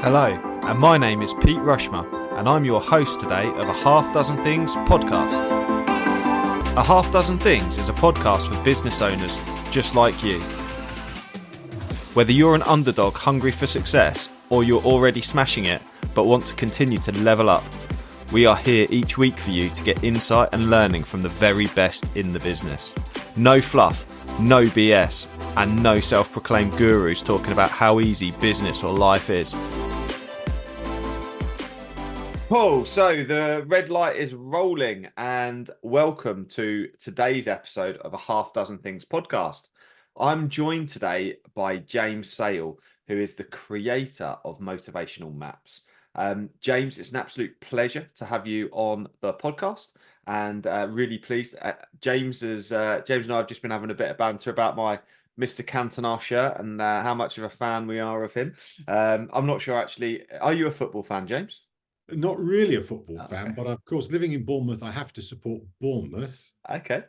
Hello, and my name is Pete Rushmer, and I'm your host today of A Half Dozen Things podcast. A Half Dozen Things is a podcast for business owners just like you. Whether you're an underdog hungry for success, or you're already smashing it but want to continue to level up, we are here each week for you to get insight and learning from the very best in the business. No fluff, no BS, and no self-proclaimed gurus talking about how easy business or life is. Oh, so the red light is rolling, and welcome to today's episode of A Half Dozen Things podcast. I'm joined today by James Sale, who is the creator of Motivational Maps. James, it's an absolute pleasure to have you on the podcast, and really pleased. James and I have just been having a bit of banter about my Mr. Cantona shirt and how much of a fan we are of him. I'm not sure actually. Are you a football fan, James? Not really a football fan, but of course, living in Bournemouth, I have to support Bournemouth. Okay.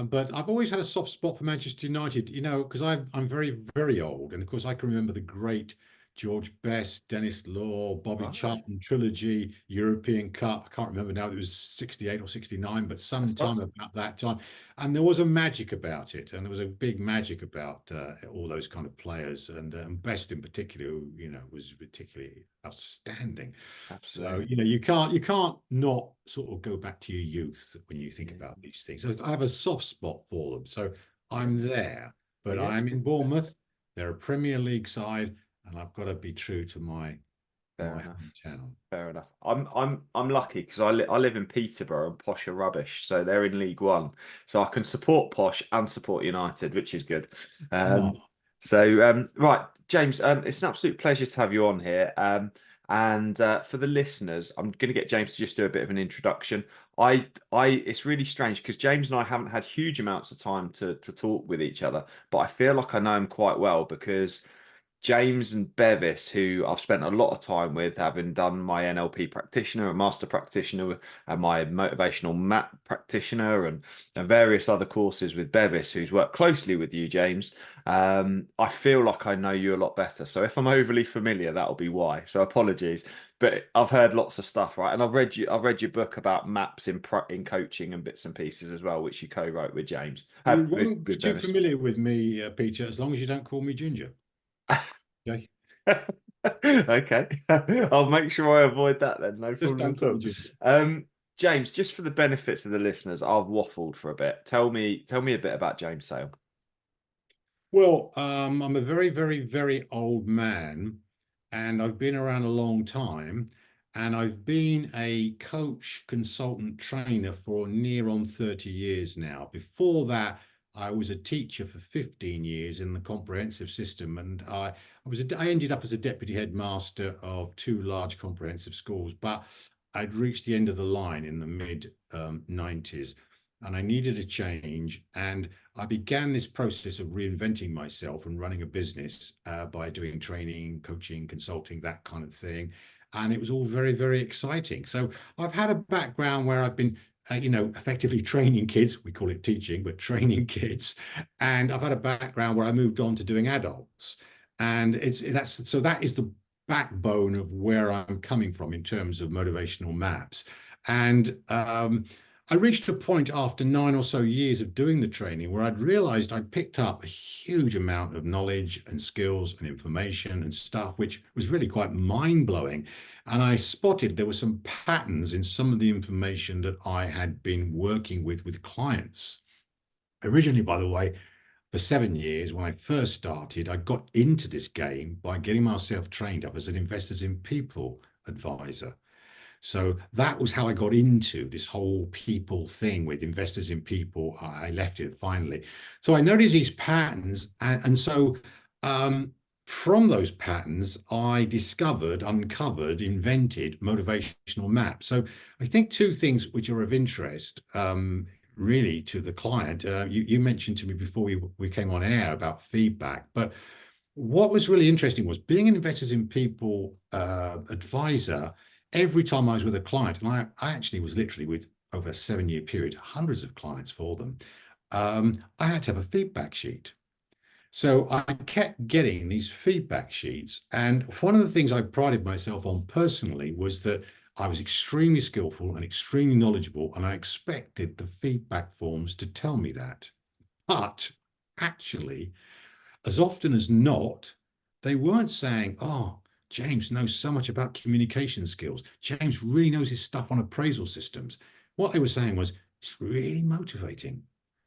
But I've always had a soft spot for Manchester United, because I'm very, very old. And of course, I can remember the great George Best, Dennis Law, Bobby Charlton trilogy, European Cup. I can't remember now, it was 68 or 69, but sometime about that time. And there was a magic about it. And there was a big magic about all those kind of players. And Best in particular, who, was particularly outstanding. Absolutely. So, you can't not sort of go back to your youth when you think about these things. So I have a soft spot for them. So I'm there, but I'm in Bournemouth. They're a Premier League side. And I've got to be true to my hometown. Fair enough. I'm lucky because I live in Peterborough and Posh are rubbish, so they're in League One, so I can support Posh and support United, which is good. Right, James, it's an absolute pleasure to have you on here. And for the listeners, I'm going to get James to just do a bit of an introduction. It's really strange because James and I haven't had huge amounts of time to talk with each other, but I feel like I know him quite well because James and Bevis, who I've spent a lot of time with, having done my NLP practitioner, a master practitioner, and my motivational map practitioner, and various other courses with Bevis, who's worked closely with you, James. I feel like I know you a lot better. So if I'm overly familiar, that'll be why. So apologies, but I've heard lots of stuff, right? And I've read your book about maps in coaching and bits and pieces as well, which you co-wrote with James. You won't be too familiar with me, Peter, as long as you don't call me Ginger. Okay. Okay. I'll make sure I avoid that then. No problem at all. James, just for the benefits of the listeners, I've waffled for a bit. Tell me a bit about James Sale. Well, I'm a very, very, very old man, and I've been around a long time, and I've been a coach, consultant, trainer for near on 30 years now. Before that, I was a teacher for 15 years in the comprehensive system, and I ended up as a deputy headmaster of 2 large comprehensive schools, but I'd reached the end of the line in the mid 90s, and I needed a change. And I began this process of reinventing myself and running a business by doing training, coaching, consulting, that kind of thing. And it was all very, very exciting. So I've had a background where I've been effectively training kids. We call it teaching, but training kids. And I've had a background where I moved on to doing adults. And that is the backbone of where I'm coming from in terms of motivational maps. And I reached a point after 9 or so years of doing the training where I'd realized I'd picked up a huge amount of knowledge and skills and information and stuff, which was really quite mind-blowing. And I spotted there were some patterns in some of the information that I had been working with clients. Originally, by the way, for 7 years, when I first started, I got into this game by getting myself trained up as an Investors in People advisor. So that was how I got into this whole people thing with Investors in People. I left it finally. So I noticed these patterns. And so from those patterns, I uncovered, invented motivational maps. So I think 2 things which are of interest really to the client. You mentioned to me before we came on air about feedback, but what was really interesting was being an Investors in People advisor. Every time I was with a client, and I actually was literally with, over a 7-year period, hundreds of clients for them, I had to have a feedback sheet. So I kept getting these feedback sheets. And one of the things I prided myself on personally was that I was extremely skillful and extremely knowledgeable, and I expected the feedback forms to tell me that. But actually, as often as not, they weren't saying, oh, James knows so much about communication skills. James really knows his stuff on appraisal systems. What they were saying was, it's really motivating.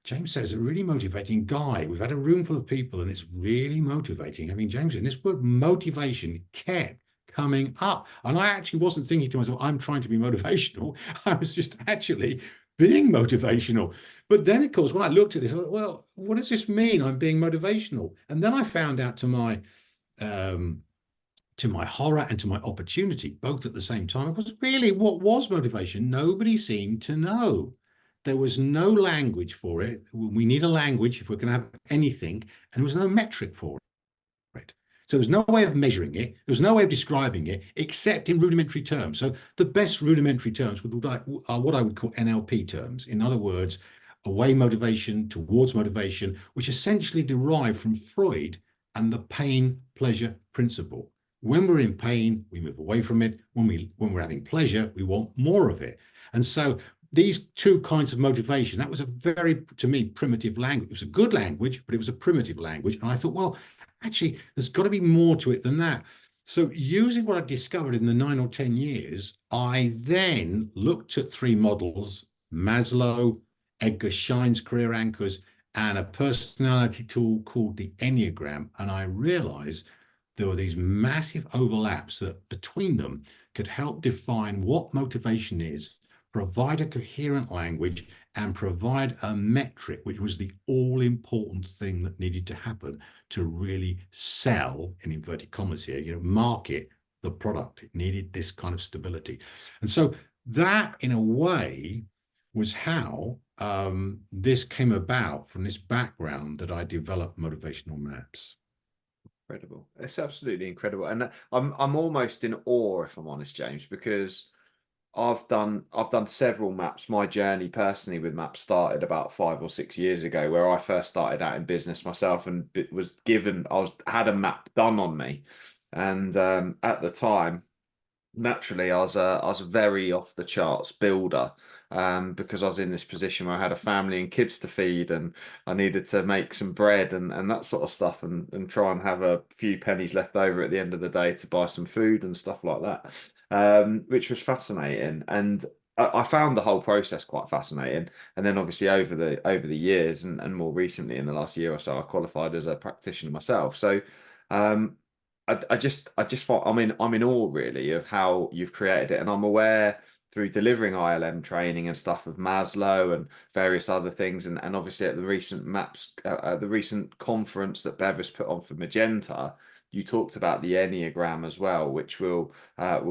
James says, a really motivating guy. We've had a room full of people and it's really motivating having James in. This word motivation kept coming up. And I actually wasn't thinking to myself, I'm trying to be motivational. I was just actually being motivational. But then, of course, when I looked at this, I thought, well, what does this mean? I'm being motivational. And then I found out um, to my horror and to my opportunity, both at the same time, was really what was motivation. Nobody seemed to know. There was no language for it. We need a language if we're going to have anything, and there was no metric for it. So there's no way of measuring it. There's no way of describing it except in rudimentary terms. So the best rudimentary terms are what I would call NLP terms. In other words, away motivation towards motivation, which essentially derive from Freud and the pain pleasure principle. When we're in pain, we move away from it. When we're having pleasure, we want more of it. And so these two kinds of motivation, that was a very, to me, primitive language. It was a good language, but it was a primitive language. And I thought, well, actually, there's got to be more to it than that. So using what I discovered in the 9 or 10 years, I then looked at three models, Maslow, Edgar Schein's career anchors, and a personality tool called the Enneagram. And I realized there were these massive overlaps that between them could help define what motivation is, provide a coherent language, and provide a metric, which was the all-important thing that needed to happen to really sell, in inverted commas here, market the product. It needed this kind of stability. And so that, in a way, was how this came about from this background that I developed Motivational Maps. Incredible. It's absolutely incredible. And I'm almost in awe, if I'm honest, James, because I've done several maps. My journey personally with maps started about 5 or 6 years ago, where I first started out in business myself and had a map done on me. And at the time, naturally, I was a very off the charts builder, because I was in this position where I had a family and kids to feed, and I needed to make some bread and that sort of stuff, and try and have a few pennies left over at the end of the day to buy some food and stuff like that, which was fascinating. And I found the whole process quite fascinating. And then obviously over the years, and more recently in the last year or so, I qualified as a practitioner myself. So um, I just thought I'm in awe really of how you've created it, and I'm aware through delivering ILM training and stuff of Maslow and various other things, and obviously at the recent the recent conference that Bev has put on for Magenta, you talked about the Enneagram as well, which we'll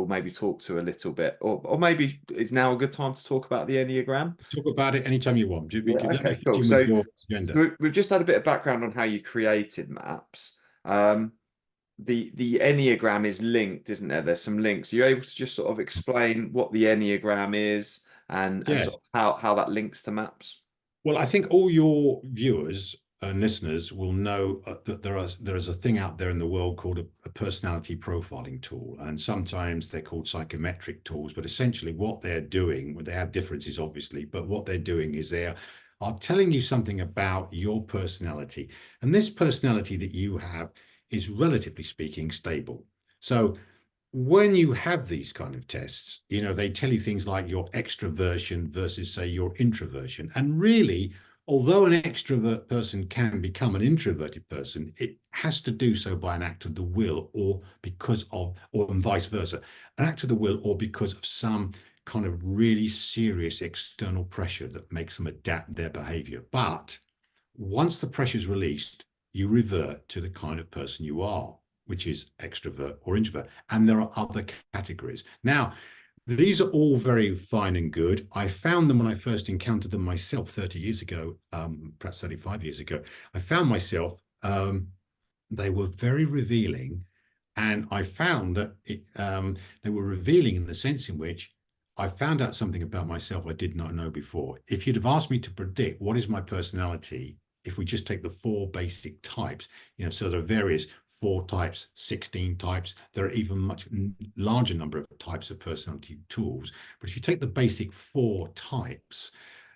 maybe talk to a little bit, or maybe it's now a good time to talk about the Enneagram. Talk about it anytime you want. Yeah, Let me okay, fit cool. in with So your agenda. we've just had a bit of background on how you created maps. The Enneagram is linked, isn't there? There's some links. Are you able to just sort of explain what the Enneagram is, and Yes. sort of how that links to maps? Well, I think all your viewers and listeners will know that there is a thing out there in the world called a personality profiling tool, and sometimes they're called psychometric tools. But essentially, what they're doing, well, they have differences, obviously, but what they're doing is they are telling you something about your personality, and this personality that you have is, relatively speaking, stable. So when you have these kind of tests, they tell you things like your extroversion versus, say, your introversion. And really, although an extrovert person can become an introverted person, it has to do so by an act of the will, or because of, or and vice versa, an act of the will, or because of some kind of really serious external pressure that makes them adapt their behavior. But once the pressure is released, you revert to the kind of person you are, which is extrovert or introvert. And there are other categories. Now, these are all very fine and good. I found them when I first encountered them myself 30 years ago, perhaps 35 years ago. I found myself, they were very revealing. And I found that they were revealing in the sense in which I found out something about myself I did not know before. If you'd have asked me to predict what is my personality if we just take the 4 basic types, so there are various 4 types, 16 types. There are even much larger number of types of personality tools. But if you take the basic 4 types,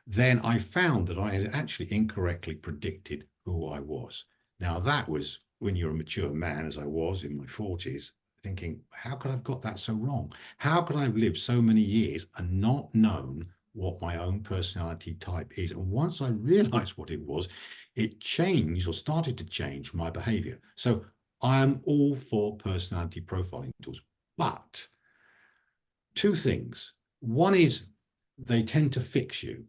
then I found that I had actually incorrectly predicted who I was. Now, that was when you're a mature man, as I was in my 40s, thinking, how could I have got that so wrong? How could I have lived so many years and not known what my own personality type is? And once I realized what it was, it changed or started to change my behavior. So I am all for personality profiling tools, but 2 things. One is they tend to fix you.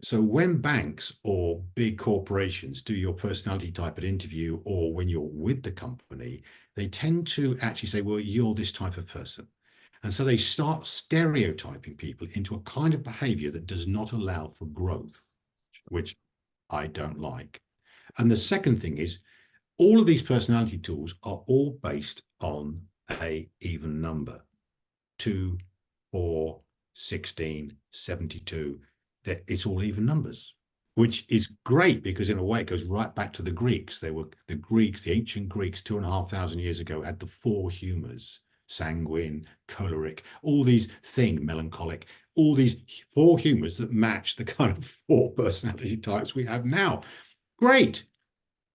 So when banks or big corporations do your personality type at interview, or when you're with the company, they tend to actually say, well, you're this type of person. And so they start stereotyping people into a kind of behavior that does not allow for growth, which I don't like. And the second thing is, all of these personality tools are all based on a even number: 2, 4, 16, 72. That it's all even numbers, which is great because in a way it goes right back to the Greeks. They were the Greeks, the ancient Greeks, 2,500 years ago, had the 4 humors: sanguine, choleric, all these things, melancholic, all these 4 humors that match the kind of 4 personality types we have now. Great.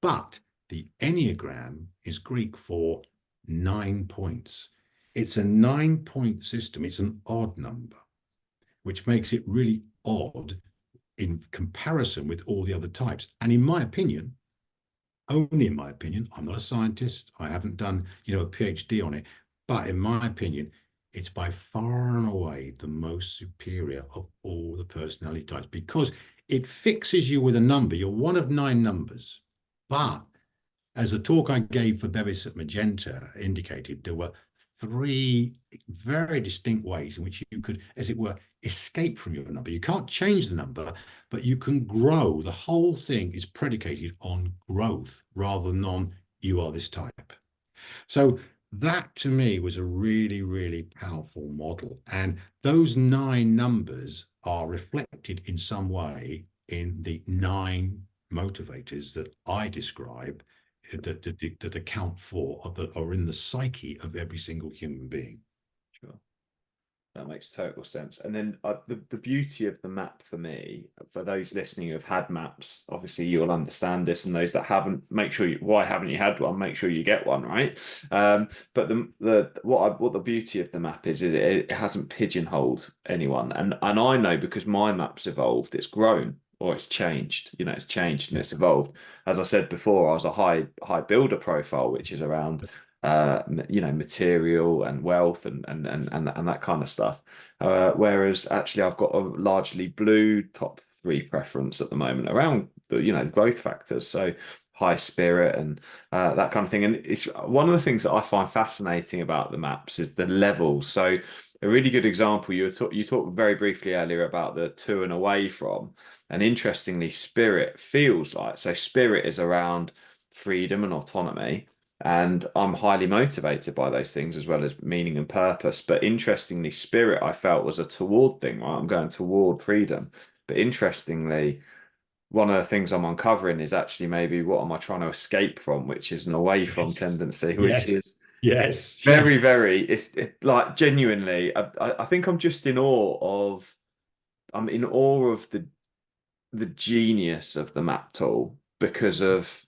But the Enneagram is Greek for 9 points. It's a 9-point system. It's an odd number, which makes it really odd in comparison with all the other types. And in my opinion, only in my opinion, I'm not a scientist, I haven't done, a PhD on it, but in my opinion, it's by far and away the most superior of all the personality types, because it fixes you with a number. You're one of 9 numbers. But as the talk I gave for Bevis at Magenta indicated, there were 3 very distinct ways in which you could, as it were, escape from your number. You can't change the number, but you can grow. The whole thing is predicated on growth rather than on you are this type. So that to me was a really, really powerful model. And those 9 numbers are reflected in some way in the 9 motivators that I describe that account for or that are in the psyche of every single human being. Sure. That makes total sense. And then the beauty of the map for me, for those listening who have had maps, obviously you'll understand this, and those that haven't, make sure why haven't you had one? Make sure you get one, right? But what the beauty of the map is, it hasn't pigeonholed anyone, and I know because my map's evolved, it's grown or it's changed. It's changed and it's evolved. As I said before, I was a high builder profile, which is around material and wealth and that kind of stuff. Whereas actually I've got a largely blue top 3 preference at the moment around the growth factors. So high spirit and that kind of thing. And it's one of the things that I find fascinating about the maps is the levels. So a really good example, you talked very briefly earlier about the to and away from, and interestingly, spirit feels like, so spirit is around freedom and autonomy. And I'm highly motivated by those things as well as meaning and purpose. But interestingly, spirit I felt was a toward thing, right? I'm going toward freedom. But interestingly, one of the things I'm uncovering is actually maybe what am I trying to escape from, which is an away from tendency, which is very, very, it's like genuinely, I think I'm in awe of the genius of the map tool because of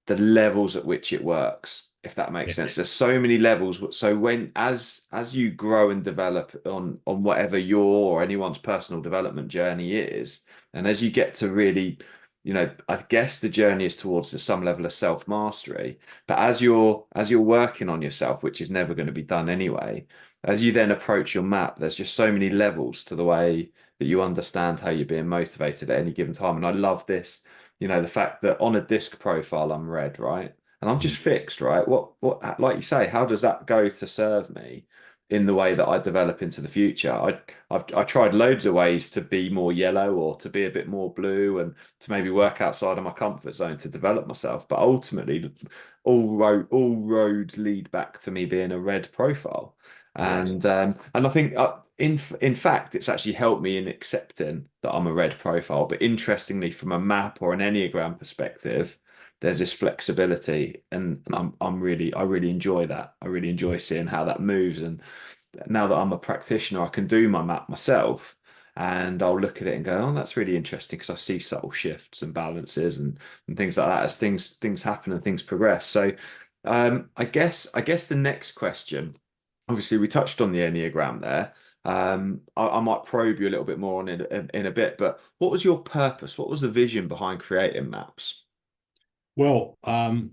the levels at which it works, if that makes sense. There's so many levels. So when as you grow and develop on whatever your or anyone's personal development journey is, and as you get to really, I guess the journey is towards some level of self-mastery. But as you're working on yourself, which is never going to be done anyway, as you then approach your map, there's just so many levels to the way that you understand how you're being motivated at any given time. And I love this, the fact that on a disc profile, I'm red, right? And I'm just fixed, right? What, like you say, how does that go to serve me? in the way that I develop into the future. I tried loads of ways to be more yellow or to be a bit more blue and to maybe work outside of my comfort zone to develop myself. But ultimately, all roads lead back to me being a red profile. Yes. And I think in fact it's actually helped me in accepting that I'm a red profile. But interestingly, from a map or an Enneagram perspective, there's this flexibility, and I really enjoy that. I really enjoy seeing how that moves. And now that I'm a practitioner, I can do my map myself, and I'll look at it and go, "Oh, that's really interesting," because I see subtle shifts and balances and things like that as things happen and things progress. So, I guess the next question, obviously, we touched on the Enneagram there. I might probe you a little bit more on it in a bit, but what was your purpose? What was the vision behind creating maps? Well,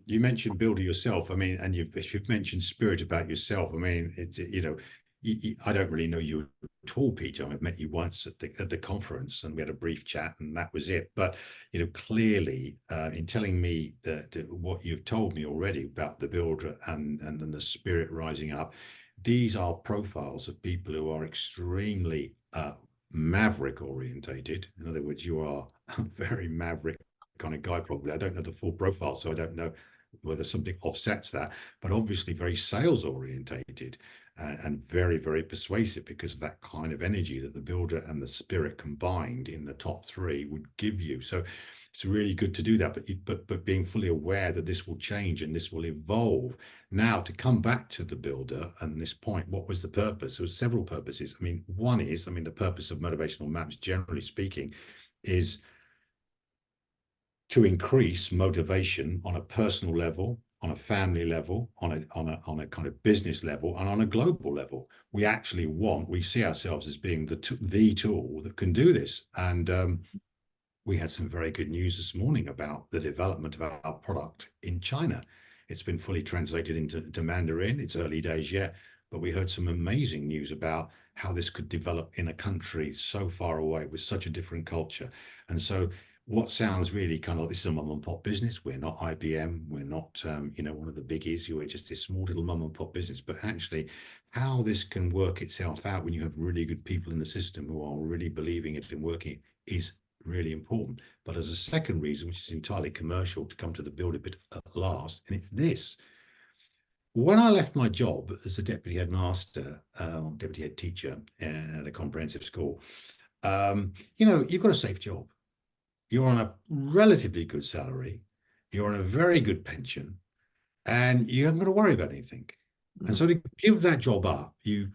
you mentioned builder yourself. I mean, and you've mentioned spirit about yourself. I mean, I don't really know you at all, Peter. I've met you once at the conference, and we had a brief chat, and that was it. But clearly, in telling me that what you've told me already about the builder and the spirit rising up, these are profiles of people who are extremely maverick orientated. In other words, you are very maverick kind of guy, probably. I don't know the full profile, so I don't know whether something offsets that, but obviously very sales orientated and very, very persuasive because of that kind of energy that the builder and the spirit combined in the top three would give you. So it's really good to do that, but being fully aware that this will change and this will evolve. Now, to come back to the builder and this point, what was the purpose? There was several purposes. I mean, one is, the purpose of motivational maps, generally speaking, is to increase motivation on a personal level, on a family level, on a kind of business level, and on a global level. We see ourselves as being the tool that can do this. And we had some very good news this morning about the development of our product in China. It's been fully translated into Mandarin. It's early days yet, but we heard some amazing news about how this could develop in a country so far away with such a different culture. And so what sounds really kind of like this is a mum and pop business. We're not IBM. We're not, one of the biggies. We're just this small little mum and pop business. But actually, how this can work itself out when you have really good people in the system who are really believing it and working is really important. But as a second reason, which is entirely commercial, to come to the build a bit at last, and it's this. When I left my job as a deputy headmaster, deputy head teacher at a comprehensive school, you've got a safe job. You're on a relatively good salary. You're on a very good pension, and you haven't got to worry about anything. And so to give that job up, you've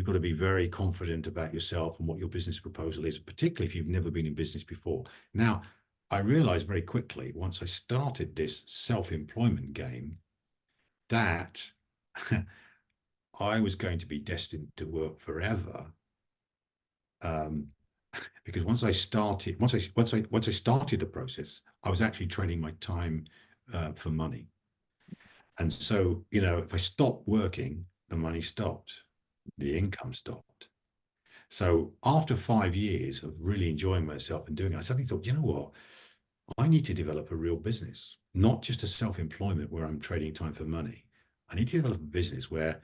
got to be very confident about yourself and what your business proposal is, particularly if you've never been in business before. Now, I realized very quickly once I started this self-employment game that I was going to be destined to work forever. Because once I started the process, I was actually trading my time for money. And so, if I stopped working, the money stopped, the income stopped. So after 5 years of really enjoying myself and doing it, I suddenly thought, you know what? I need to develop a real business, not just a self-employment where I'm trading time for money. I need to develop a business where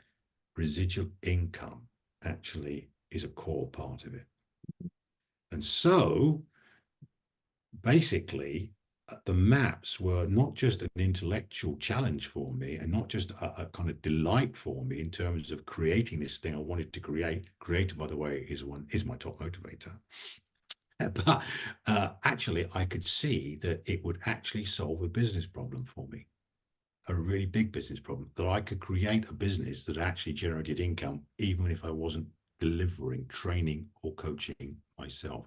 residual income actually is a core part of it. And so basically, the maps were not just an intellectual challenge for me and not just a kind of delight for me in terms of creating this thing I wanted to create. Creator, by the way, is my top motivator. But actually, I could see that it would actually solve a business problem for me, a really big business problem, that I could create a business that actually generated income, even if I wasn't delivering training or coaching myself.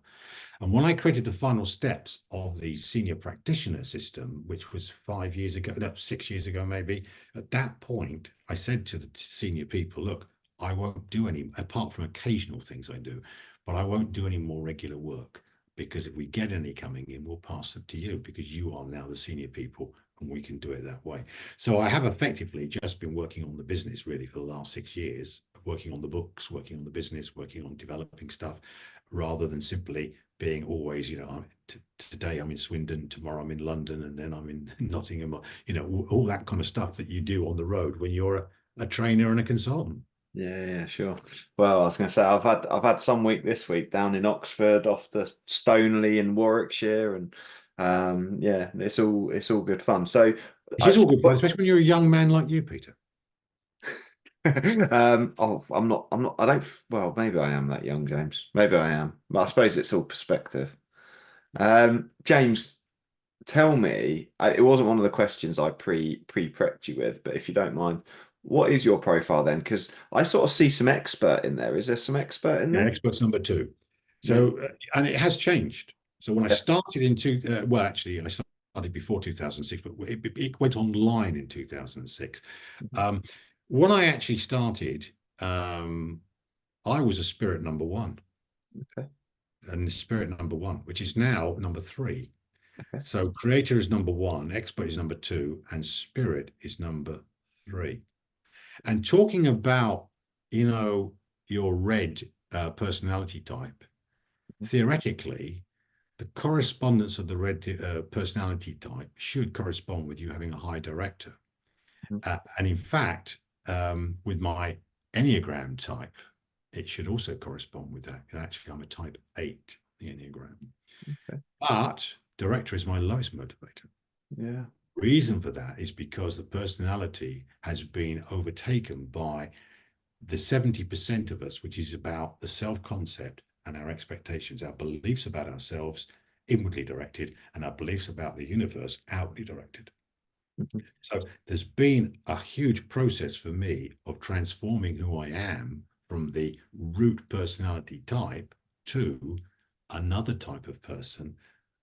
And when I created the final steps of the senior practitioner system, which was 5 years ago, no, 6 years ago, maybe, at that point, I said to the senior people, look, I won't do any, apart from occasional things I do, but I won't do any more regular work, because if we get any coming in, we'll pass it to you because you are now the senior people and we can do it that way. So I have effectively just been working on the business really for the last 6 years, working on the books, working on the business, working on developing stuff, rather than simply being always, today I'm in Swindon, tomorrow I'm in London, and then I'm in Nottingham, all that kind of stuff that you do on the road when you're a trainer and a consultant. Yeah, sure. Well, I was going to say I've had some week this week down in Oxford, off to Stoneleigh in Warwickshire, and yeah, it's all good fun. So, It I, is all good fun, especially when you're a young man like you, Peter. oh, I'm not, I don't, well, maybe I am that young, James. Maybe I am. But I suppose it's all perspective. James, tell me, it wasn't one of the questions I prepped you with, but if you don't mind, what is your profile then? Because I sort of see some expert in there. Is there some expert in Yeah, there? experts number two. Yeah. So, and it has changed. So when I Yeah. started in well, actually, I started before 2006, but it went online in 2006. Um, when I actually started, um, I was a spirit number one, Okay. and spirit number one, which is now number three. Okay. So creator is number one, expert is number two, and spirit is number three. And talking about, you know, your red personality type, theoretically, the correspondence of the red personality type should correspond with you having a high director. Mhm. And in fact, with my Enneagram type, it should also correspond with that. Actually, I'm a type 8, the Enneagram. Okay. But director is my lowest motivator. Yeah. Reason for that is because the personality has been overtaken by the 70% of us, which is about the self concept and our expectations, our beliefs about ourselves, inwardly directed, and our beliefs about the universe, outwardly directed. Mhm. So there's been a huge process for me of transforming who I am from the root personality type to another type of person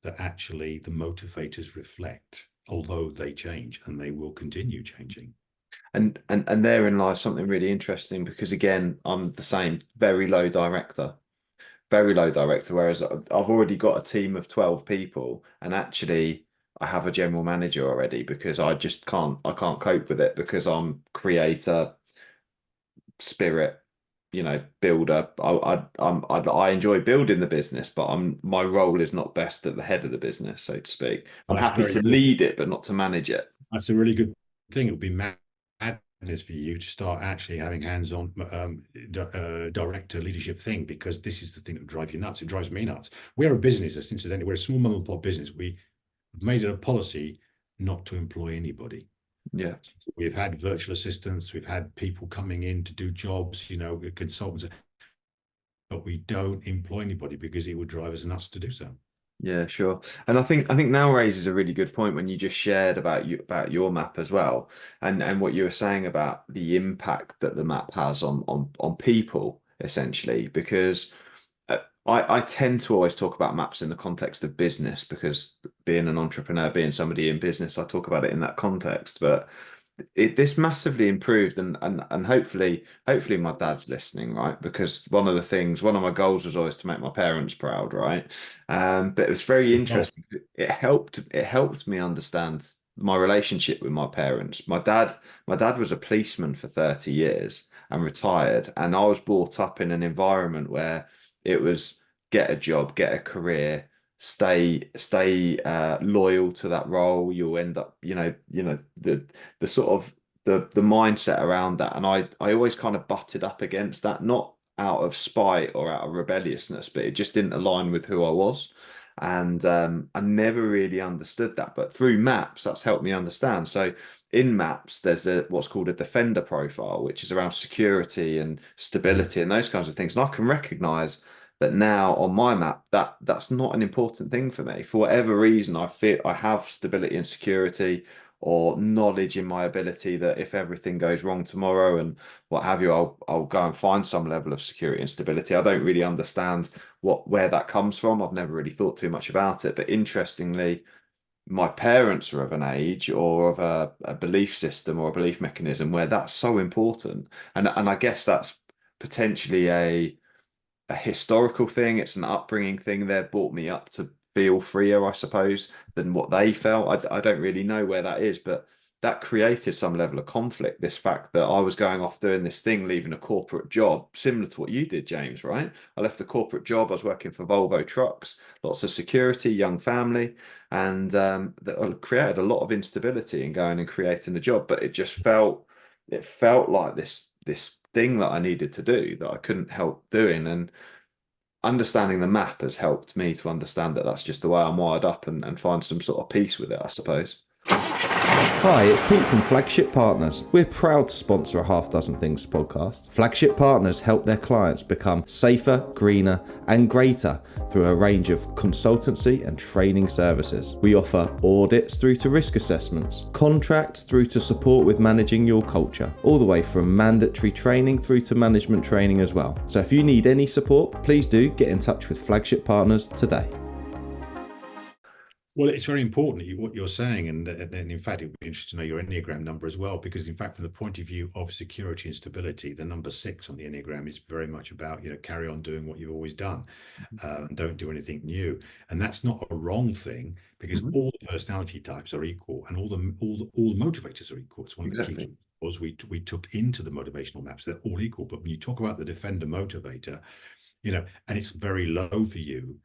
that actually the motivators reflect, although they change and they will continue changing. And therein lies something really interesting because again, I'm the same, very low director. Very low director, whereas I've already got a team of 12 people, and actually I have a general manager already because I can't cope with it because I'm creator, spirit, builder. I enjoy building the business, but my role is not best at the head of the business, so to speak. I'm Well, that's happy very to good. lead it, but not to manage it. That's a really good thing. It would be madness for you to start actually having hands-on director leadership thing, because this is the thing that would drive you nuts. It drives me nuts. We're a business, incidentally, we're a small mom and pop business. We've made it a policy not to employ anybody. Yeah. We've had virtual assistants, we've had people coming in to do jobs, you know, consultants, but we don't employ anybody because it would drive us nuts to do so. Yeah, sure. And I think now raises a really good point when you just shared about your map as well, and what you were saying about the impact that the map has on people essentially, because I tend to always talk about maps in the context of business because being an entrepreneur, being somebody in business, I talk about it in that context. But this massively improved, and hopefully my dad's listening, right? Because one of my goals was always to make my parents proud, right? But it was very Oh, interesting. It helped me understand my relationship with my parents. My dad was a policeman for 30 years and retired, and I was brought up in an environment where it was get a job, get a career, stay loyal to that role. You'll end up, the sort of the mindset around that. And I always kind of butted up against that, not out of spite or out of rebelliousness, but it just didn't align with who I was. And I never really understood that. But through maps, that's helped me understand. So in maps, there's what's called a defender profile, which is around security and mm, stability and those kinds of things. And I can recognize that now on my map, that's not an important thing for me. For whatever reason, I feel I have stability and security or knowledge in my ability that if everything goes wrong tomorrow and what have you, I'll go and find some level of security and stability. I don't really understand where that comes from. I've never really thought too much about it. But interestingly, my parents are of an age or of a belief system or a belief mechanism where that's so important. And I guess that's potentially a historical thing. It's an upbringing thing. They've brought me up to feel freer, I suppose, than what they felt. I don't really know where that is, but that created some level of conflict. This fact that I was going off doing this thing, leaving a corporate job, similar to what you did, James, right? I left a corporate job. I was working for Volvo Trucks, lots of security, young family, and that created a lot of instability in going and creating a job. But it felt like this thing that I needed to do that I couldn't help doing. And understanding the map has helped me to understand that that's just the way I'm wired up, and find some sort of peace with it, I suppose. Hi, it's Pete from Flagship Partners. We're proud to sponsor a Half Dozen Things podcast. Flagship Partners help their clients become safer, greener, and greater through a range of consultancy and training services. We offer audits through to risk assessments, contracts through to support with managing your culture, all the way from mandatory training through to management training as well. So if you need any support, please do get in touch with Flagship Partners today. Well, it's very important what you're saying, and in fact, it would be interesting to know your Enneagram number as well, because in fact, from the point of view of security and stability, the number 6 on the Enneagram is very much about, carry on doing what you've always done, and don't do anything new. And that's not a wrong thing, because all the personality types are equal, and all the motivators are equal. It's one of the key was we took into the motivational maps. They're all equal, but when you talk about the defender motivator, and it's very low for you.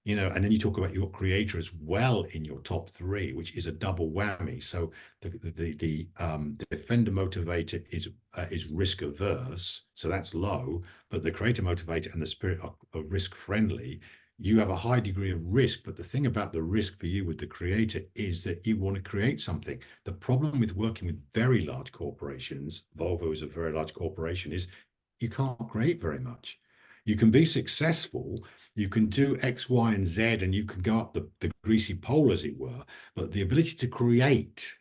And then you talk about your creator as well in your top 3, which is a double whammy. So the defender motivator is risk averse, so that's low, but the creator motivator and the spirit are risk friendly. You have a high degree of risk, but the thing about the risk for you with the creator is that you want to create something. The problem with working with very large corporations, Volvo is a very large corporation, is you can't create very much. You can be successful, you can do X, Y, and Z, and you can go up the greasy pole, as it were. But the ability to create,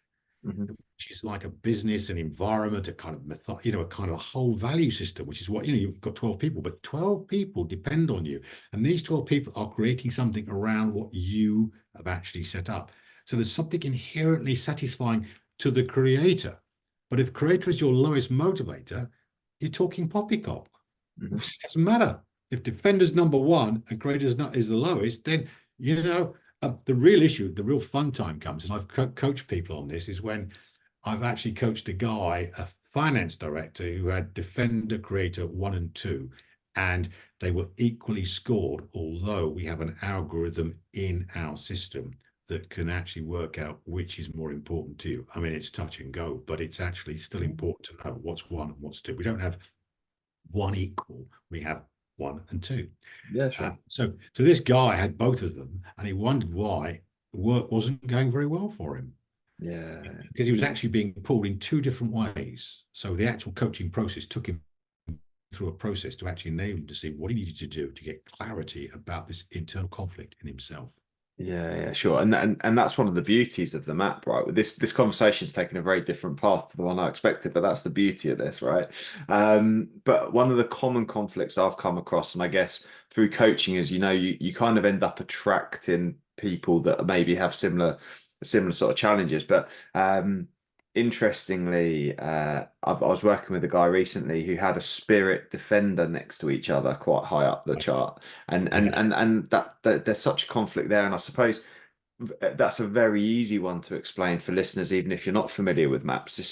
which is like a business, an environment, a kind of method, a kind of a whole value system, which is what, you've got 12 people, but 12 people depend on you. And these 12 people are creating something around what you have actually set up. So there's something inherently satisfying to the creator. But if creator is your lowest motivator, you're talking poppycock. It doesn't matter. If defender's number 1 and creator's not is the lowest, then the real issue, the real fun time comes, and I've coached people on this, is when I've actually coached a finance director who had defender, creator 1 and 2, and they were equally scored, although we have an algorithm in our system that can actually work out which is more important to you. I mean, it's touch and go, but it's actually still important to know what's 1 and what's 2. We don't have 1 equal, we have 1 and 2. Yeah, sure. So this guy had both of them, and he wondered why the work wasn't going very well for him. Yeah, because he was actually being pulled in 2 different ways. So the actual coaching process took him through a process to actually enable him to see what he needed to do to get clarity about this internal conflict in himself. Yeah, sure. And that's one of the beauties of the map, right? This conversation's taken a very different path to the one I expected, but that's the beauty of this, right? But one of the common conflicts I've come across, and I guess through coaching, is you kind of end up attracting people that maybe have similar sort of challenges. But interestingly, I was working with a guy recently who had a spirit defender next to each other, quite high up the chart, and that there's such a conflict there. And I suppose that's a very easy one to explain for listeners, even if you're not familiar with maps. The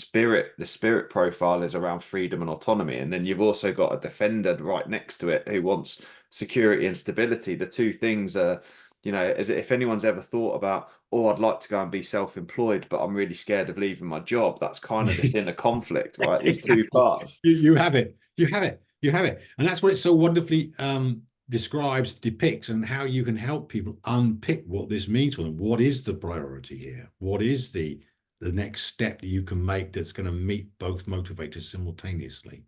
spirit profile is around freedom and autonomy, and then you've also got a defender right next to it who wants security and stability. The two things are, as if anyone's ever thought about, oh, I'd like to go and be self-employed, but I'm really scared of leaving my job. That's kind of this inner conflict, right? These 2 parts. You have it. And that's what it so wonderfully describes, depicts, and how you can help people unpick what this means for them. What is the priority here? What is the next step that you can make that's going to meet both motivators simultaneously?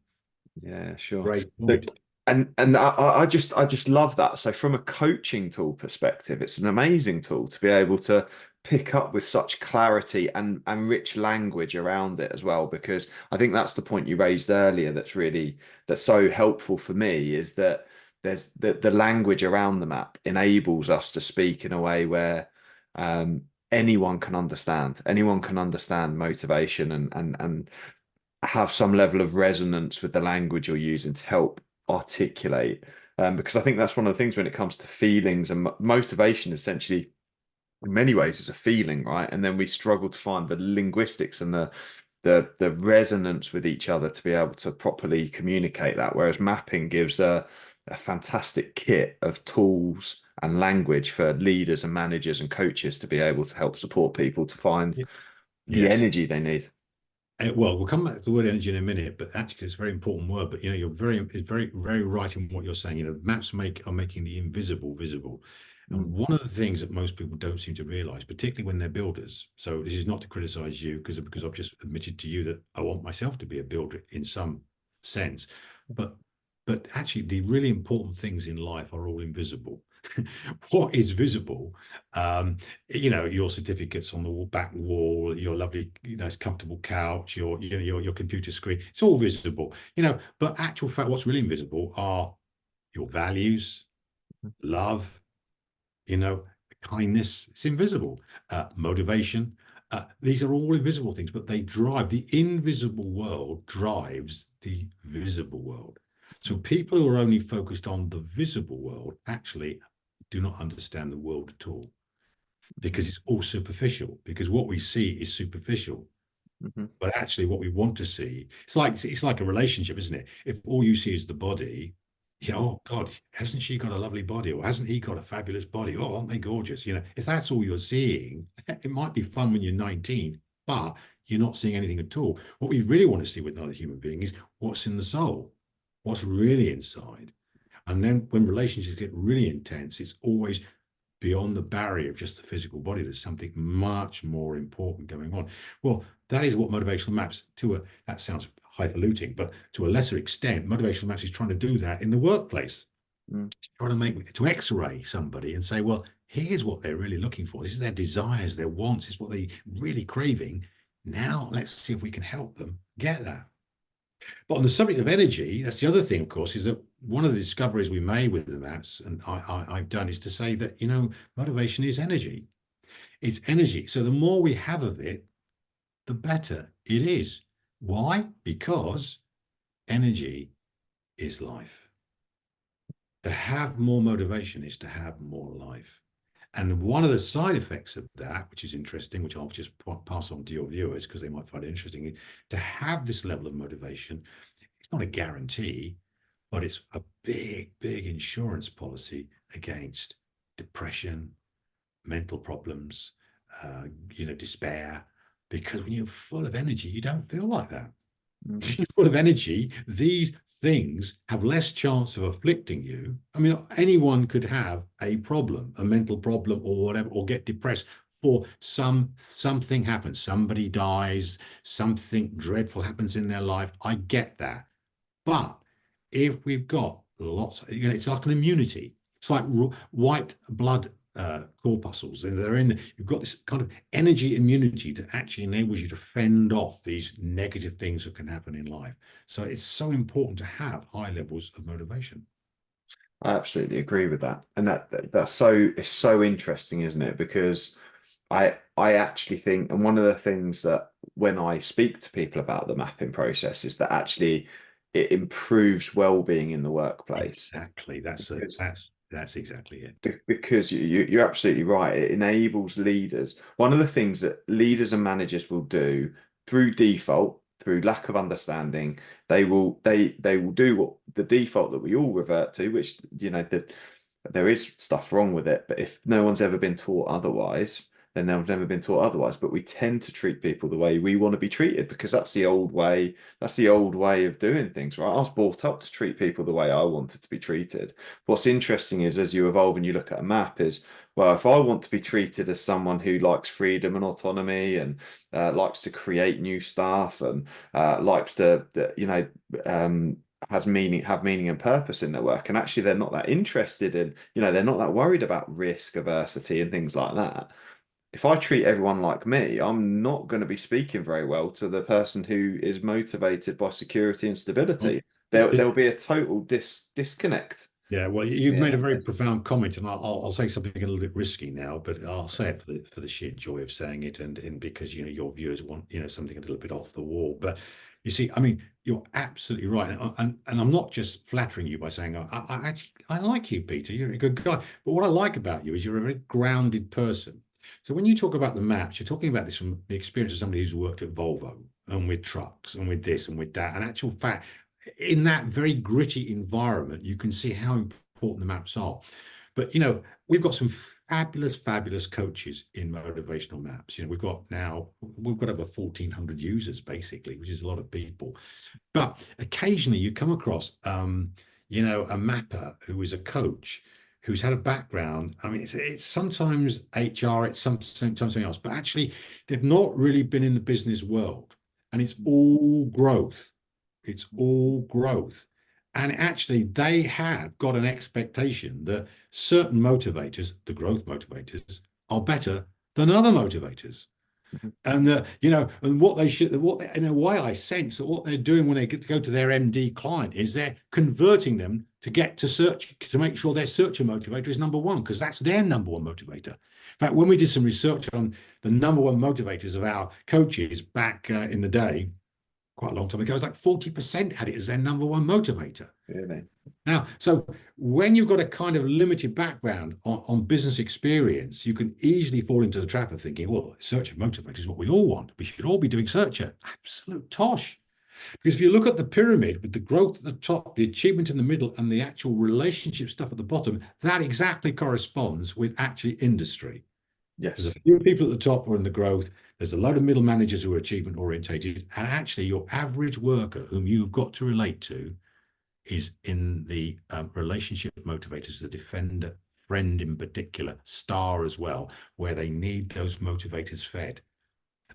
Yeah, sure. Great point. And I just love that. So from a coaching tool perspective, it's an amazing tool to be able to pick up with such clarity and rich language around it as well, because I think that's the point you raised earlier that's so helpful for me, is that there's the language around the map enables us to speak in a way where anyone can understand motivation and have some level of resonance with the language you're using to help articulate, because I think that's one of the things when it comes to feelings and motivation. Essentially, in many ways, is a feeling, right? And then we struggle to find the linguistics and the resonance with each other to be able to properly communicate that. Whereas mapping gives a fantastic kit of tools and language for leaders and managers and coaches to be able to help support people to find the energy they need. Well, we'll come back to the word energy in a minute, but actually it's a very important word. But you're very right in what you're saying. Maps are making the invisible visible. And one of the things that most people don't seem to realize, particularly when they're builders. So this is not to criticize you because I've just admitted to you that I want myself to be a builder in some sense. But actually the really important things in life are all invisible. What is visible, your certificates on the back wall, your lovely, comfortable couch, your computer screen, it's all visible, but actual fact, what's really invisible are your values, love, kindness. It's invisible. Motivation. These are all invisible things, but they drive the invisible world, drives the visible world. So people who are only focused on the visible world actually do not understand the world at all, because it's all superficial, because what we see is superficial. But actually what we want to see, it's like a relationship, isn't it? If all you see is the body, oh God, hasn't she got a lovely body? Or hasn't he got a fabulous body? Oh, aren't they gorgeous? If that's all you're seeing, it might be fun when you're 19, but you're not seeing anything at all. What we really want to see with another human being is what's in the soul, what's really inside. And then when relationships get really intense, it's always beyond the barrier of just the physical body. There's something much more important going on. Well, that is what motivational maps that sounds highfalutin, but to a lesser extent, motivational maps is trying to do that in the workplace. Trying to x-ray somebody and say, well, here's what they're really looking for. This is their desires, their wants, this is what they're really craving. Now let's see if we can help them get that. But on the subject of energy, that's the other thing, of course, is that one of the discoveries we made with the maps, and I've done, is to say that, motivation is energy. It's energy. So the more we have of it, the better it is. Why? Because energy is life. To have more motivation is to have more life. And one of the side effects of that, which is interesting, which I'll just pass on to your viewers because they might find it interesting, to have this level of motivation, it's not a guarantee, but it's a big, big insurance policy against depression, mental problems, despair. Because when you're full of energy, you don't feel like that. When you're full of energy, these things have less chance of afflicting you. I mean, anyone could have a problem, a mental problem or whatever, or get depressed for something happens. Somebody dies, something dreadful happens in their life. I get that. But if we've got lots, it's like an immunity. It's like white blood corpuscles, and you've got this kind of energy immunity that actually enables you to fend off these negative things that can happen in life. So it's so important to have high levels of motivation. I absolutely agree with that, and it's so interesting, isn't it? Because I actually think, and one of the things that when I speak to people about the mapping process is that actually it improves well-being in the workplace. Exactly. That's exactly it. Because you're absolutely right. It enables leaders. One of the things that leaders and managers will do through default, through lack of understanding, they will do what the default that we all revert to, which that there is stuff wrong with it. But if no one's ever been taught otherwise, then they've never been taught otherwise. But we tend to treat people the way we want to be treated because that's the old way. That's the old way of doing things, right? I was brought up to treat people the way I wanted to be treated. What's interesting is as you evolve and you look at a map is, well, if I want to be treated as someone who likes freedom and autonomy and likes to create new stuff and likes to, have meaning and purpose in their work, and actually they're not that interested in, they're not that worried about risk aversity and things like that. If I treat everyone like me, I'm not going to be speaking very well to the person who is motivated by security and stability. There'll be a total disconnect. Yeah, well, you've made a very profound comment, and I'll say something a little bit risky now, but I'll say it for the sheer joy of saying it, and because your viewers want something a little bit off the wall. But you see, I mean, you're absolutely right, and I'm not just flattering you by saying I like you, Peter. You're a good guy. But what I like about you is you're a very grounded person. So when you talk about the maps, you're talking about this from the experience of somebody who's worked at Volvo and with trucks and with this and with that. And actual fact, in that very gritty environment, you can see how important the maps are. But we've got some fabulous coaches in Motivational Maps. You know, we've got over 1,400 users basically, which is a lot of people. But occasionally you come across, you know, a mapper who is a coach who's had a background. I mean, it's sometimes HR, it's sometimes something else, but actually they've not really been in the business world, and it's all growth. It's all growth. And actually, they have got an expectation that certain motivators, the growth motivators, are better than other motivators. And you know, and in a way, I sense that what they're doing when they get to go to their MD client is they're converting them to get to search, to make sure their searcher motivator is number one, because that's their number one motivator. In fact, when we did some research on the number one motivators of our coaches back in the day, quite a long time ago, it was like 40% had it as their number one motivator. Really? Now, so when you've got a kind of limited background on business experience, you can easily fall into the trap of thinking, well, searcher motivator is what we all want. We should all be doing searcher. Absolute tosh. Because if you look at the pyramid with the growth at the top, the achievement in the middle, and the actual relationship stuff at the bottom, that exactly corresponds with actually industry. Yes. There's a few people at the top who are in the growth. There's a load of middle managers who are achievement orientated. And actually your average worker whom you've got to relate to is in the relationship motivators, the defender, friend in particular, star as well, where they need those motivators fed.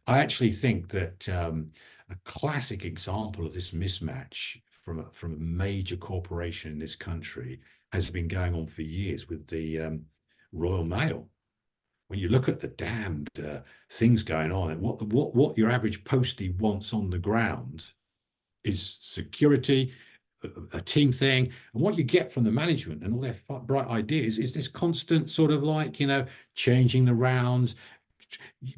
I actually think that a classic example of this mismatch from a major corporation in this country has been going on for years with the Royal Mail. When you look at the damned things going on, and what your average postie wants on the ground is security, a team thing, and what you get from the management and all their bright ideas is this constant sort of like, you know, changing the rounds,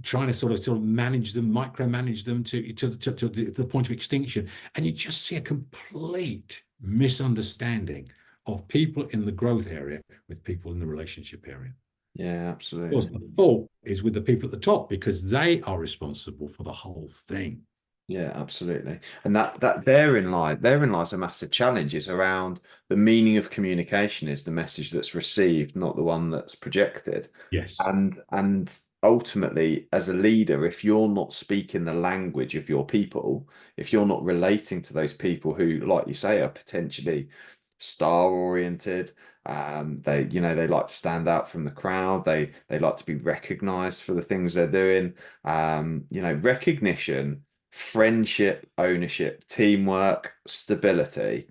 trying to sort of manage them, micromanage them to the point of extinction. And you just see a complete misunderstanding of people in the growth area with people in the relationship area. Yeah, absolutely. Well, the fault is with the people at the top because they are responsible for the whole thing. Yeah, absolutely. And that therein lies a massive challenge, is around the meaning of communication is the message that's received, not the one that's projected. Yes. And ultimately, as a leader, if you're not speaking the language of your people, if you're not relating to those people who, like you say, are potentially star oriented, they like to stand out from the crowd, they like to be recognized for the things they're doing, recognition, friendship, ownership, teamwork, stability,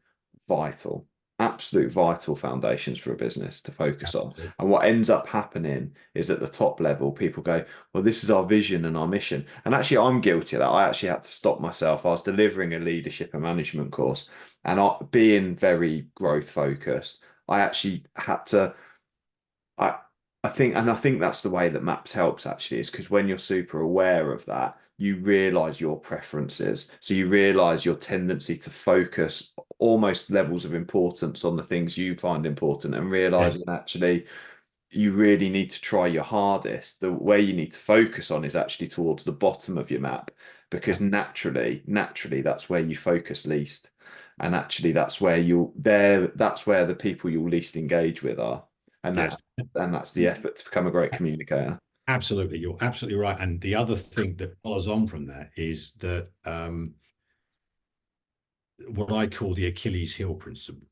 vital, absolute vital foundations for a business to focus on. And what ends up happening is at the top level, people go, well, this is our vision and our mission. And actually, I'm guilty of that. I actually had to stop myself. I was delivering a leadership and management course, and being very growth focused, I actually had to, I think that's the way that Maps helps actually, is because when you're super aware of that, you realize your preferences. So you realize your tendency to focus almost levels of importance on the things you find important, and realizing actually you really need to try your hardest. The way you need to focus on is actually towards the bottom of your map, because naturally that's where you focus least. And actually that's where that's where the people you'll least engage with are. And that's the effort to become a great communicator. Absolutely. You're absolutely right. And the other thing that follows on from that is that what I call the Achilles heel principle.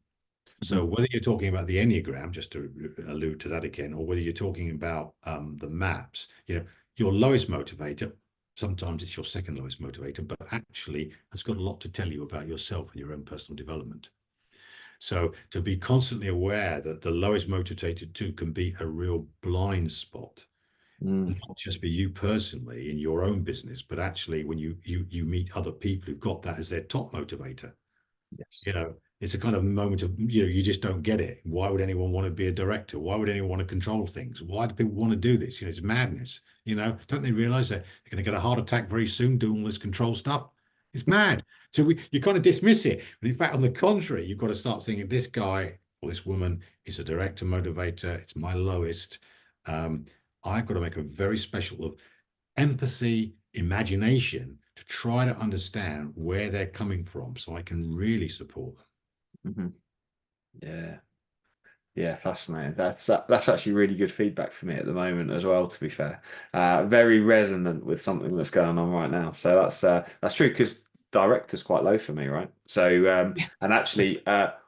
So whether you're talking about the Enneagram, just to allude to that again, or whether you're talking about the maps, you know, your lowest motivator, sometimes it's your second lowest motivator, but actually has got a lot to tell you about yourself and your own personal development. So to be constantly aware that the lowest motivator too can be a real blind spot, not just for you personally in your own business, but actually when you meet other people who've got that as their top motivator. Yes. You know, it's a kind of moment of, you just don't get it. Why would anyone want to be a director? Why would anyone want to control things? Why do people want to do this? It's madness. Don't they realize that they're going to get a heart attack very soon doing all this control stuff? It's mad. So you kind of dismiss it. But in fact, on the contrary, you've got to start thinking this guy or this woman is a director motivator. It's my lowest. I've got to make a very special of empathy, imagination to try to understand where they're coming from so I can really support them. Yeah. Yeah, fascinating. That's actually really good feedback for me at the moment as well, to be fair. Very resonant with something that's going on right now. So that's true because director's quite low for me, right? So and actually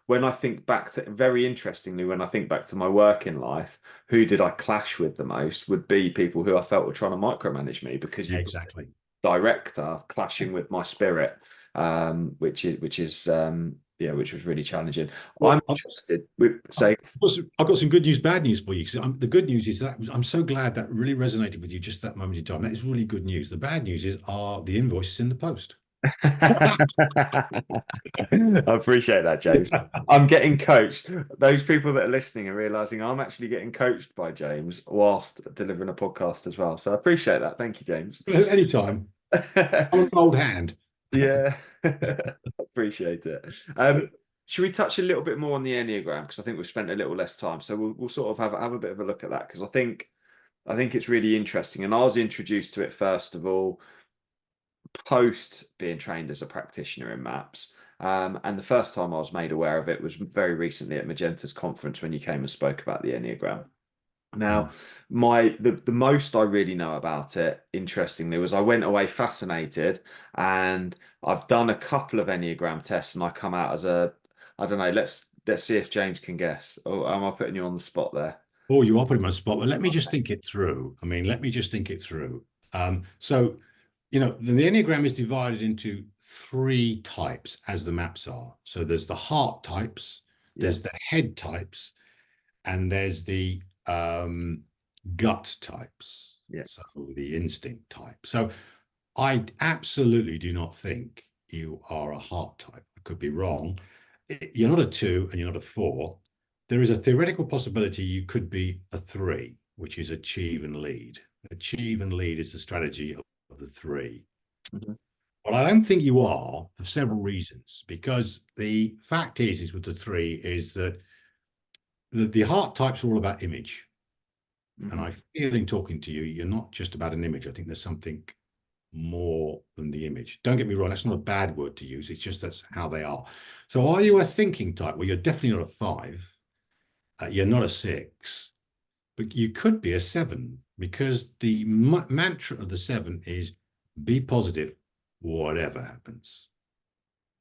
when I think back to, very interestingly, when I think back to my working life, who did I clash with the most would be people who I felt were trying to micromanage me, because Yeah, you've exactly. director clashing with my spirit, which is yeah, which was really challenging. I'm Well, interested with say, I've got some good news, bad news for you. The good news is that I'm so glad that really resonated with you just that moment in time. That is really good news. The bad news is are the invoices in the post. I appreciate that, James. I'm getting coached. Those people that are listening are realizing I'm actually getting coached by James whilst delivering a podcast as well. So I appreciate that. Thank you, James. Anytime. I'm an old hand. Yeah, appreciate it. Should we touch a little bit more on the Enneagram? Because I think we've spent a little less time, so we'll sort of have a bit of a look at that, because I think it's really interesting. And I was introduced to it first of all post being trained as a practitioner in maps. And the first time I was made aware of it was very recently at Magenta's conference when you came and spoke about the Enneagram. Now, the most I really know about it, interestingly, was I went away fascinated, and I've done a couple of Enneagram tests, and I come out as a, I don't know, let's see if James can guess. Oh, am I putting you on the spot there? Oh, you are putting me on the spot. But let me just think it through. I mean, let me just think it through. So, the Enneagram is divided into three types as the maps are. So there's the heart types, Yeah. there's the head types, and there's the gut types. Yeah. So the instinct type. So I absolutely do not think you are a heart type. I could be wrong. You're not a 2 and you're not a 4. There is a theoretical possibility you could be a 3, which is achieve and lead. Achieve and lead is the strategy of the 3. Mm-hmm. Well, I don't think you are for several reasons, because the fact is with the 3 is that the heart types are all about image. Mm-hmm. And I feel in talking to you, you're not just about an image. I think there's something more than the image. Don't get me wrong, that's not a bad word to use. It's just that's how they are. So are you a thinking type? Well, you're definitely not a 5. You're not a 6, but you could be a 7, because the mantra of the 7 is be positive, whatever happens.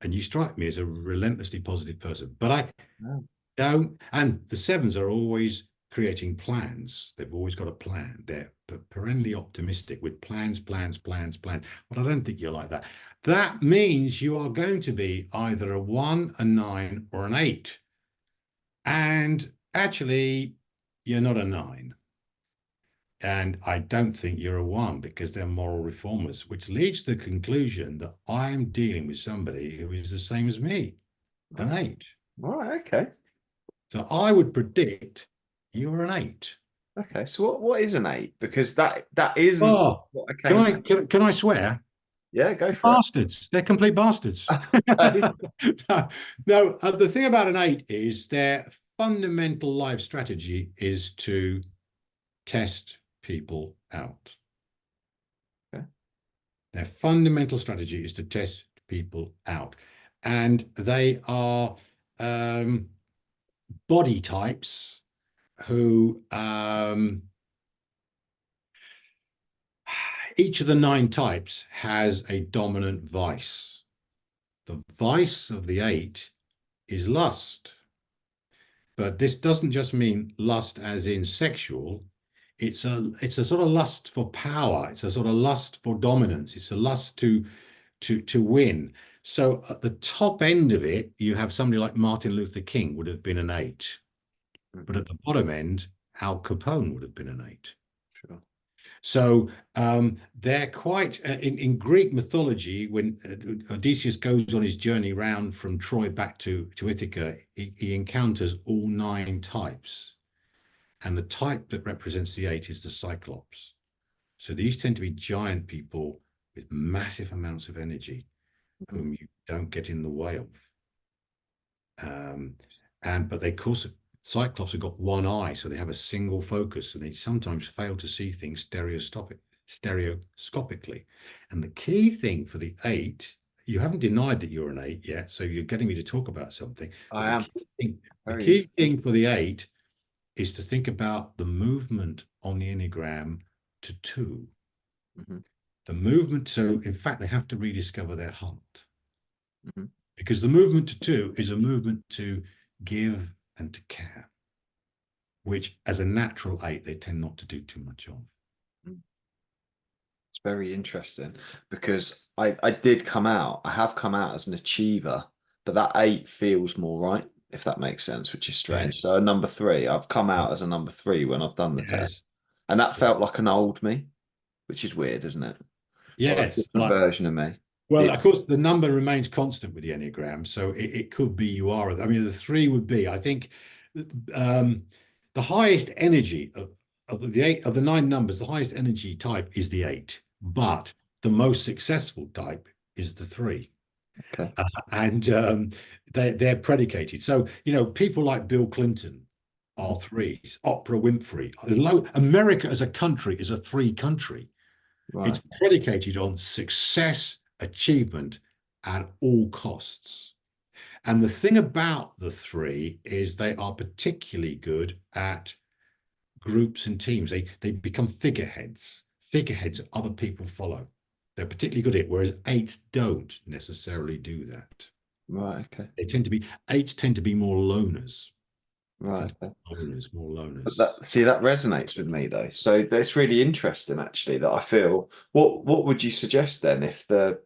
And you strike me as a relentlessly positive person. But I don't, and the 7s are always creating plans. They've always got a plan. They're perennially optimistic with plans. But I don't think you're like that. That means you are going to be either a 1, a 9, or an 8. And actually, you're not a 9. And I don't think you're a 1, because they're moral reformers, which leads to the conclusion that I'm dealing with somebody who is the same as me, an 8. All right, okay. So I would predict you're an 8. Okay, so what is an 8? Because that isn't Oh, what I came. can I swear? Yeah, go for Bastards. They're complete bastards. it. No, the thing about an 8 is their fundamental life strategy is to test people out. Okay. Their fundamental strategy is to test people out. And they are body types who each of the 9 types has a dominant vice. The vice of the 8 is lust. But this doesn't just mean lust as in sexual. It's a sort of lust for power. It's a sort of lust for dominance. It's a lust to win. So at the top end of it, you have somebody like Martin Luther King would have been an 8. But at the bottom end, Al Capone would have been an 8. Sure. So they're quite, in Greek mythology, when Odysseus goes on his journey round from Troy back to Ithaca, he encounters all 9 types. And the type that represents the 8 is the Cyclops. So these tend to be giant people with massive amounts of energy, whom you don't get in the way of. But they, of course, Cyclops have got one eye, so they have a single focus, and they sometimes fail to see things stereoscopically. And the key thing for the 8, you haven't denied that you're an 8 yet, so you're getting me to talk about something. I am. The key thing for the 8 is to think about the movement on the Enneagram to 2. Mhm. The movement, so in fact, they have to rediscover their heart. Mhm. Because the movement to 2 is a movement to give and to care, which as a natural 8, they tend not to do too much of. It's very interesting because I have come out as an achiever, but that 8 feels more right, if that makes sense, which is strange. Yes. So a number 3, I've come out as a number 3 when I've done the Yes. test. And that felt like an old me, which is weird, isn't it? Or a Yes. different version of me. Well, It, of course, the number remains constant with the Enneagram, so it could be you are. I mean, the 3 would be, I think, um, the highest energy of the 8 of the 9 numbers. The highest energy type is the 8, but the most successful type is the 3, okay. and they're predicated. So people like Bill Clinton are 3s. Oprah Winfrey. America as a country is a 3 country. Right. It's predicated on success, achievement at all costs. And the thing about the 3 is they are particularly good at groups and teams. They become figureheads. Figureheads other people follow. They're particularly good at it, whereas 8 don't necessarily do that. Right. Okay. They tend to be 8 tend to be more loners. Right. Okay. More But loners. that resonates with me though. So that's really interesting actually that I feel what would you suggest then if the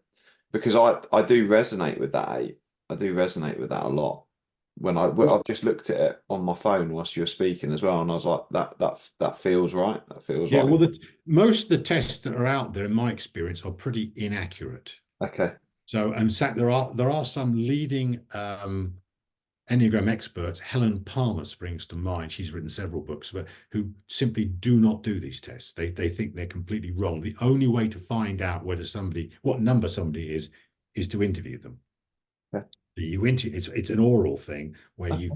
because I do resonate with that 8. I do resonate with that a lot. I've just looked at it on my phone whilst you were speaking as well, and I was like, that feels right. That feels Yeah, like well, most of the tests that are out there, in my experience, are pretty inaccurate. okay. So, in fact, there are some leading Enneagram experts. Helen Palmer springs to mind. She's written several books, but who simply do not do these tests. They think they're completely wrong. The only way to find out what number somebody is to interview them. Okay. It's an oral thing where you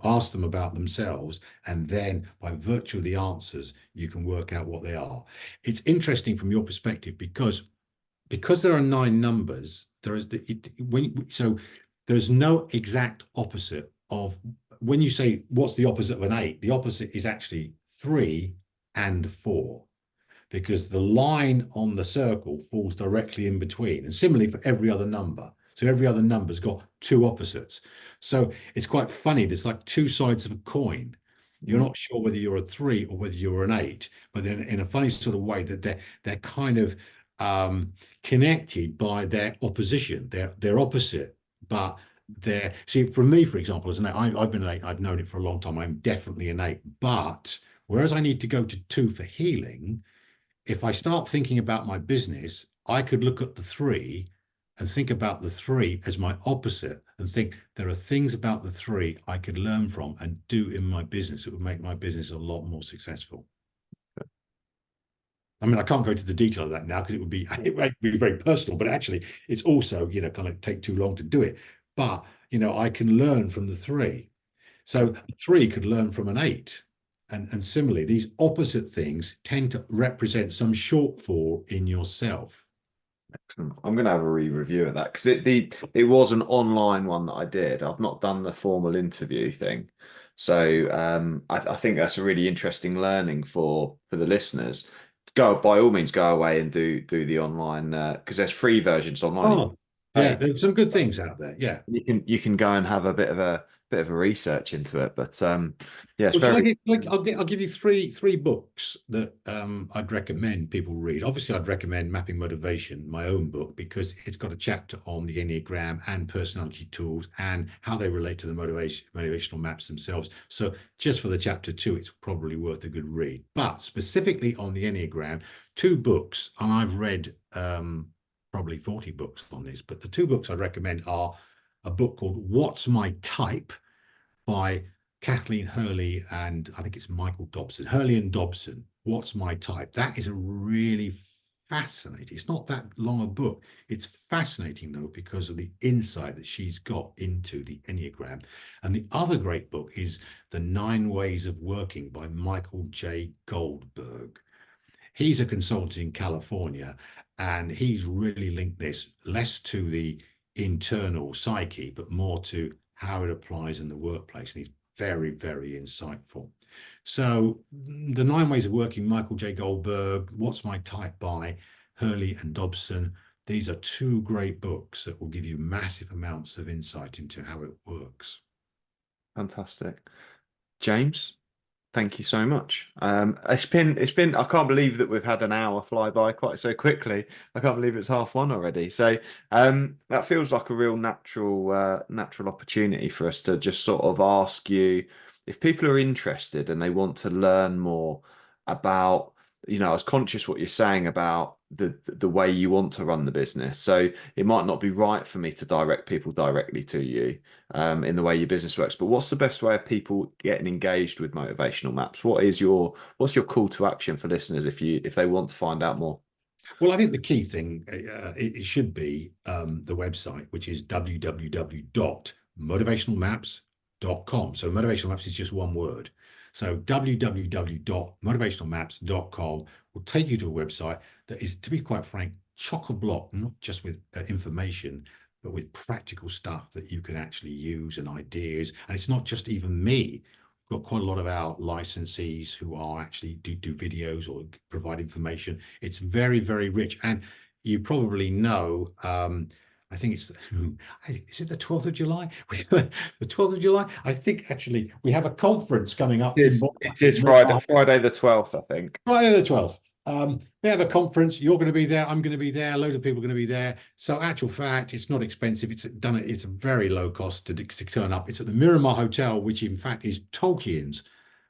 ask them about themselves, and then by virtue of the answers, you can work out what they are. It's interesting from your perspective because there are 9 numbers. There's no exact opposite of when you say what's the opposite of an 8. The opposite is actually 3 and 4. Because the line on the circle falls directly in between. And similarly for every other number. So every other number's got 2 opposites. So it's quite funny. There's like 2 sides of a coin. You're not sure whether you're a 3 or whether you're an 8, but then in a funny sort of way that they're kind of connected by their opposition. They're opposite, but for me, for example, as an 8, I've been an 8. I've known it for a long time. I'm definitely an 8. But whereas I need to go to 2 for healing, if I start thinking about my business, I could look at the 3 and think about the 3 as my opposite and think there are things about the 3 I could learn from and do in my business that would make my business a lot more successful. I mean, I can't go into the detail of that now because it would be very personal, but actually it's also, kind of take too long to do it. But, I can learn from the 3. So the 3 could learn from an 8. And similarly, these opposite things tend to represent some shortfall in yourself. Excellent. I'm going to have a re-review of that because it was an online one that I did. I've not done the formal interview thing, so I think that's a really interesting learning for the listeners. Go by all means, go away and do the online because there's free versions online. Oh, yeah, there's some good things out there. Yeah. You can go and have a bit of a research into it, but yeah, it's Well, very. I'll give you three books that I'd recommend people read. Obviously, I'd recommend Mapping Motivation, my own book, because it's got a chapter on the Enneagram and personality tools and how they relate to the motivational maps themselves. So just for the chapter 2, it's probably worth a good read. But specifically on the Enneagram, 2 books, and I've read probably 40 books on this, but the 2 books I'd recommend are a book called What's My Type by Kathleen Hurley and I think it's Michael Dobson. Hurley and Dobson. What's My Type? That is a really fascinating. It's not that long a book. It's fascinating though because of the insight that she's got into the Enneagram. And the other great book is The 9 Ways of Working by Michael J. Goldberg. He's a consultant in California, and he's really linked this less to the internal psyche, but more to how it applies in the workplace. And he's very, very insightful. So the 9 Ways of Working, Michael J. Goldberg, What's My Type by Hurley and Dobson. These are 2 great books that will give you massive amounts of insight into how it works. Fantastic. James, thank you so much. It's been I can't believe that we've had an hour fly by quite so quickly. I can't believe it's 1:30 already. So that feels like a real natural opportunity for us to just sort of ask you if people are interested and they want to learn more about, I was conscious what you're saying about the way you want to run the business. So it might not be right for me to direct people directly to you in the way your business works. But what's the best way of people getting engaged with Motivational Maps? What's your call to action for listeners if they want to find out more? Well, I think the key thing it should be the website, which is www.motivationalmaps.com. So Motivational Maps is just one word. So www.motivationalmaps.com will take you to a website that is, to be quite frank, chock-a-block, not just with information, but with practical stuff that you can actually use and ideas. And it's not just even me. We've got quite a lot of our licensees who are actually do videos or provide information. It's very, very rich. And you probably know, I think is it the 12th of July? The 12th of July? I think actually we have a conference coming up. It is Friday the 12th, I think. Friday the 12th. We have a conference. You're going to be there. I'm going to be there. A load of people are going to be there. So actual fact, it's not expensive. It's a very low cost to turn up. It's at the Miramar Hotel, which in fact is Tolkien's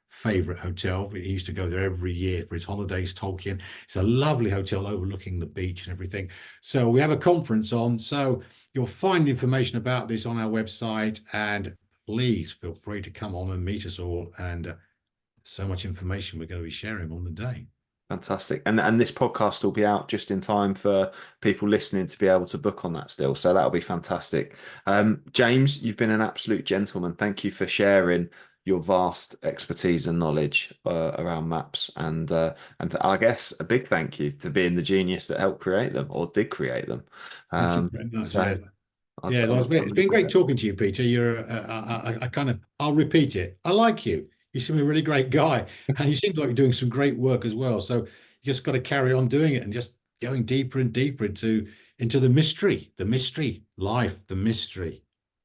favorite hotel. He used to go there every year for his holidays, Tolkien. It's a lovely hotel overlooking the beach and everything. So we have a conference on. So you'll find information about this on our website, and please feel free to come on and meet us all. And so much information we're going to be sharing on the day. Fantastic. And this podcast will be out just in time for people listening to be able to book on that still. So that'll be fantastic. James, you've been an absolute gentleman. Thank you for sharing your vast expertise and knowledge around maps. And I guess a big thank you to being the genius that helped create them or did create them. Thank you very much. It's been great talking to you, Peter. You're I'll repeat it. I like you. You seem a really great guy, and you seem like you're doing some great work as well. So you just got to carry on doing it and just going deeper and deeper into the mystery life, the mystery.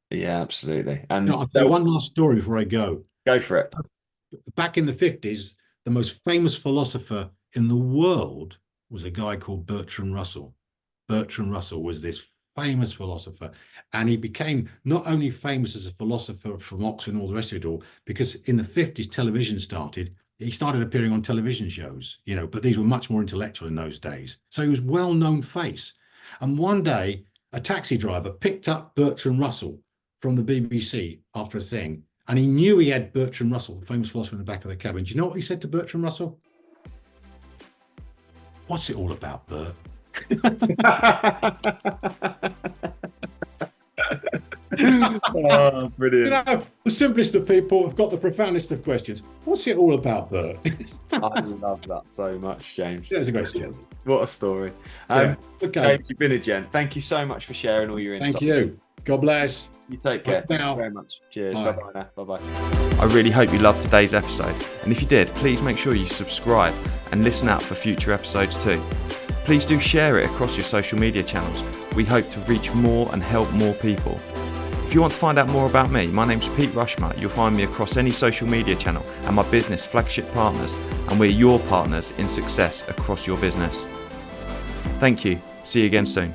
Yeah, absolutely. And I'll tell you one last story before I go. Go for it. Back in the 50s, the most famous philosopher in the world was a guy called Bertrand Russell. Bertrand Russell was this famous philosopher, and he became not only famous as a philosopher from Oxford and all the rest of it all, because in the 50s television started. He started appearing on television shows, but these were much more intellectual in those days. So he was a well-known face. And one day a taxi driver picked up Bertrand Russell from the BBC after a thing, and he knew he had Bertrand Russell, the famous philosopher, in the back of the cabin. Do you know what he said to Bertrand Russell? "What's it all about, Bert?" Oh, brilliant. The simplest of people have got the profoundest of questions. What's it all about, Bert? I love that so much, James. Yeah, it's a great story. What a story. Okay. James, you've been a gent. Thank you so much for sharing all your insights. Thank you. God bless. You take care. Thank you very much. Cheers. Bye. Bye-bye now. Bye-bye. I really hope you loved today's episode, and if you did, please make sure you subscribe and listen out for future episodes too. Please do share it across your social media channels. We hope to reach more and help more people. If you want to find out more about me, my name's Pete Rushmer. You'll find me across any social media channel and my business, Flagship Partners, and we're your partners in success across your business. Thank you. See you again soon.